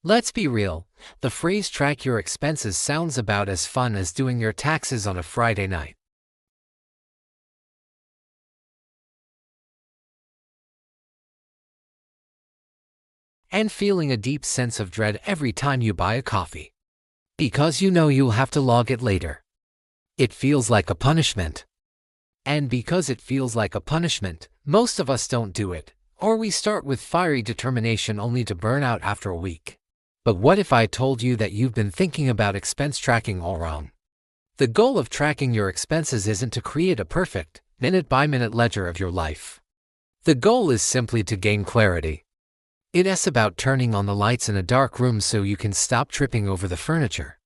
Let's be real, the phrase track your expenses sounds about as fun as doing your taxes on a Friday night. And feeling a deep sense of dread every time you buy a coffee. Because you know you'll have to log it later. It feels like a punishment. And because it feels like a punishment, most of us don't do it, or we start with fiery determination only to burn out after a week. But what if I told you that you've been thinking about expense tracking all wrong? The goal of tracking your expenses isn't to create a perfect, minute-by-minute ledger of your life. The goal is simply to gain clarity. It's about turning on the lights in a dark room so you can stop tripping over the furniture.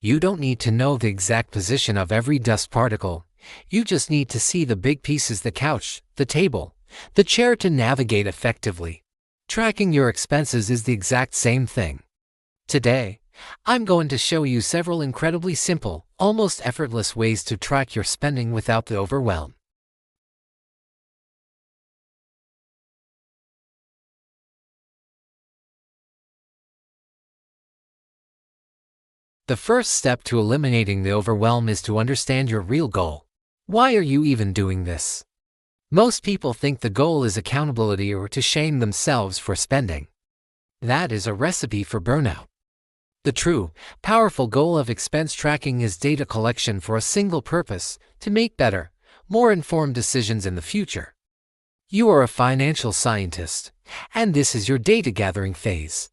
You don't need to know the exact position of every dust particle. You just need to see the big pieces: the couch, the table, the chair, to navigate effectively. Tracking your expenses is the exact same thing. Today, I'm going to show you several incredibly simple, almost effortless ways to track your spending without the overwhelm. The first step to eliminating the overwhelm is to understand your real goal. Why are you even doing this? Most people think the goal is accountability or to shame themselves for spending. That is a recipe for burnout. The true, powerful goal of expense tracking is data collection for a single purpose: to make better, more informed decisions in the future. You are a financial scientist, and this is your data gathering phase.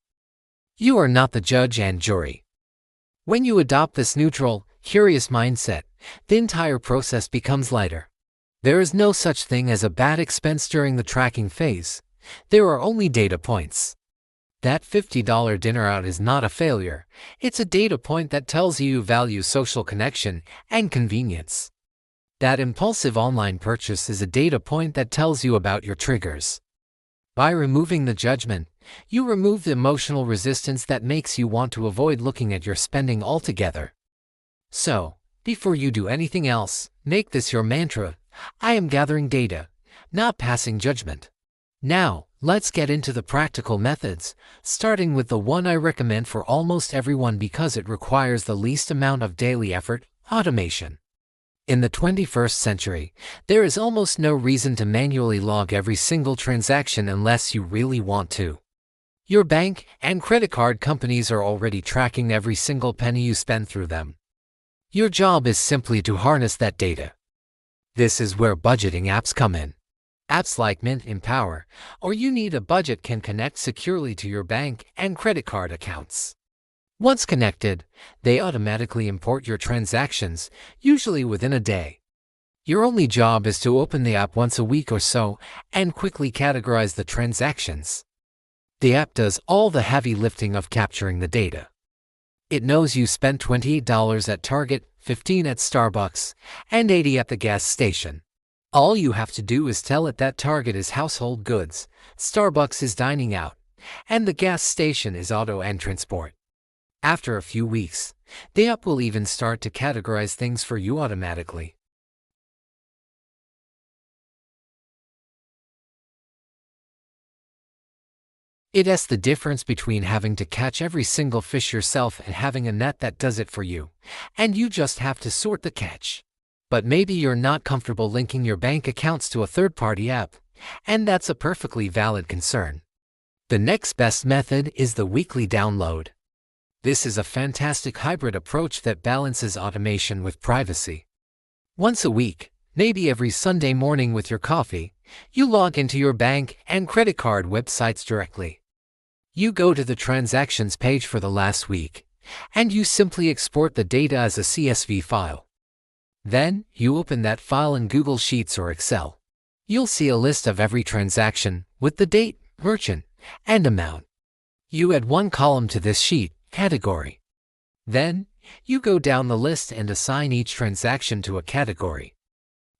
You are not the judge and jury. When you adopt this neutral, curious mindset, the entire process becomes lighter. There is no such thing as a bad expense during the tracking phase. There are only data points. That $50 dinner out is not a failure. It's a data point that tells you value social connection and convenience. That impulsive online purchase is a data point that tells you about your triggers. By removing the judgment, you remove the emotional resistance that makes you want to avoid looking at your spending altogether. So, before you do anything else, make this your mantra: I am gathering data, not passing judgment. Now, let's get into the practical methods, starting with the one I recommend for almost everyone because it requires the least amount of daily effort: automation. In the 21st century, there is almost no reason to manually log every single transaction unless you really want to. Your bank and credit card companies are already tracking every single penny you spend through them. Your job is simply to harness that data. This is where budgeting apps come in. Apps like Mint, Empower, or You Need a Budget can connect securely to your bank and credit card accounts. Once connected, they automatically import your transactions, usually within a day. Your only job is to open the app once a week or so and quickly categorize the transactions. The app does all the heavy lifting of capturing the data. It knows you spent $28 at Target, $15 at Starbucks, and $80 at the gas station. All you have to do is tell it that Target is household goods, Starbucks is dining out, and the gas station is auto and transport. After a few weeks, the app will even start to categorize things for you automatically. It's the difference between having to catch every single fish yourself and having a net that does it for you, and you just have to sort the catch. But maybe you're not comfortable linking your bank accounts to a third-party app, and that's a perfectly valid concern. The next best method is the weekly download. This is a fantastic hybrid approach that balances automation with privacy. Once a week, maybe every Sunday morning with your coffee, you log into your bank and credit card websites directly. You go to the transactions page for the last week, and you simply export the data as a CSV file. Then, you open that file in Google Sheets or Excel. You'll see a list of every transaction, with the date, merchant, and amount. You add one column to this sheet, category. Then, you go down the list and assign each transaction to a category.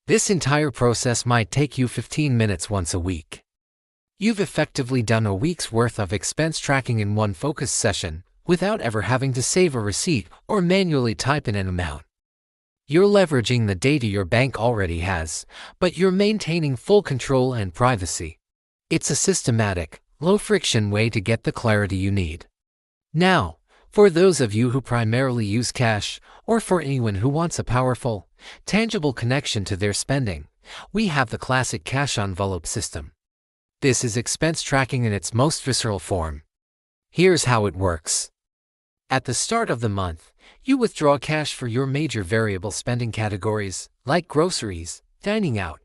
This entire process might take you 15 minutes once a week. You've effectively done a week's worth of expense tracking in one focused session, without ever having to save a receipt or manually type in an amount. You're leveraging the data your bank already has, but you're maintaining full control and privacy. It's a systematic, low-friction way to get the clarity you need. Now, for those of you who primarily use cash, or for anyone who wants a powerful, tangible connection to their spending, we have the classic cash envelope system. This is expense tracking in its most visceral form. Here's how it works. At the start of the month, you withdraw cash for your major variable spending categories, like groceries, dining out,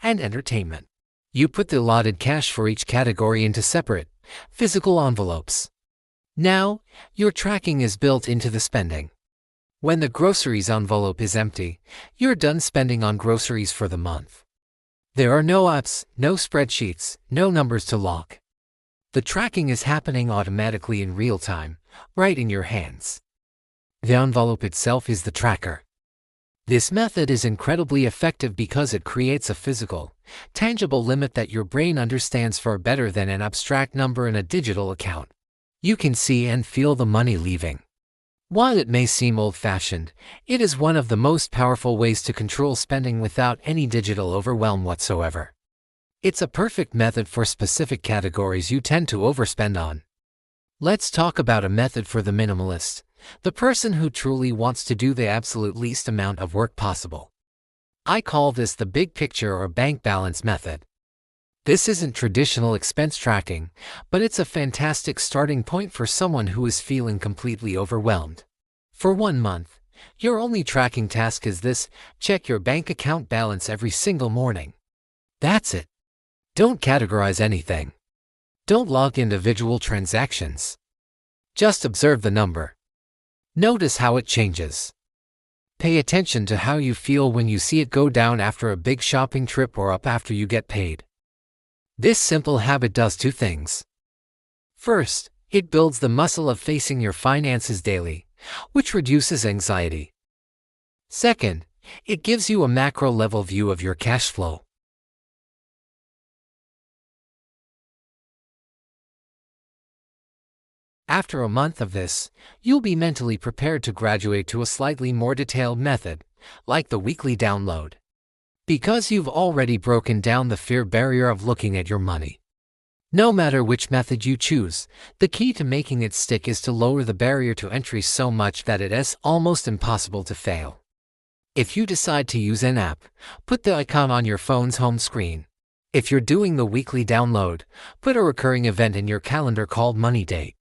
and entertainment. You put the allotted cash for each category into separate, physical envelopes. Now, your tracking is built into the spending. When the groceries envelope is empty, you're done spending on groceries for the month. There are no apps, no spreadsheets, no numbers to log. The tracking is happening automatically in real time, right in your hands. The envelope itself is the tracker. This method is incredibly effective because it creates a physical, tangible limit that your brain understands far better than an abstract number in a digital account. You can see and feel the money leaving. While it may seem old-fashioned, it is one of the most powerful ways to control spending without any digital overwhelm whatsoever. It's a perfect method for specific categories you tend to overspend on. Let's talk about a method for the minimalist, the person who truly wants to do the absolute least amount of work possible. I call this the big picture or bank balance method. This isn't traditional expense tracking, but it's a fantastic starting point for someone who is feeling completely overwhelmed. For 1 month, your only tracking task is this: check your bank account balance every single morning. That's it. Don't categorize anything. Don't log individual transactions. Just observe the number. Notice how it changes. Pay attention to how you feel when you see it go down after a big shopping trip or up after you get paid. This simple habit does 2 things. First, it builds the muscle of facing your finances daily, which reduces anxiety. Second, it gives you a macro-level view of your cash flow. After a month of this, you'll be mentally prepared to graduate to a slightly more detailed method, like the weekly download. Because you've already broken down the fear barrier of looking at your money. No matter which method you choose, the key to making it stick is to lower the barrier to entry so much that it is almost impossible to fail. If you decide to use an app, put the icon on your phone's home screen. If you're doing the weekly download, put a recurring event in your calendar called Money Date.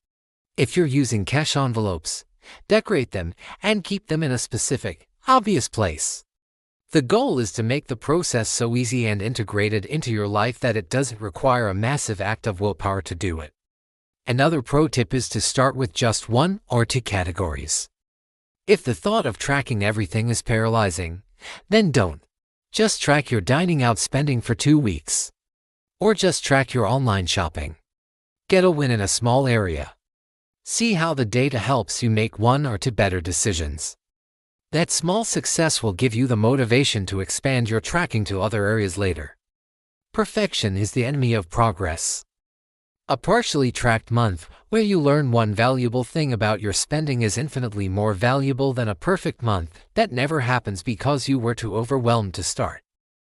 If you're using cash envelopes, decorate them and keep them in a specific, obvious place. The goal is to make the process so easy and integrated into your life that it doesn't require a massive act of willpower to do it. Another pro tip is to start with just 1 or 2 categories. If the thought of tracking everything is paralyzing, then don't. Just track your dining out spending for 2 weeks. Or just track your online shopping. Get a win in a small area. See how the data helps you make 1 or 2 better decisions. That small success will give you the motivation to expand your tracking to other areas later. Perfection is the enemy of progress. A partially tracked month, where you learn one valuable thing about your spending, is infinitely more valuable than a perfect month that never happens because you were too overwhelmed to start.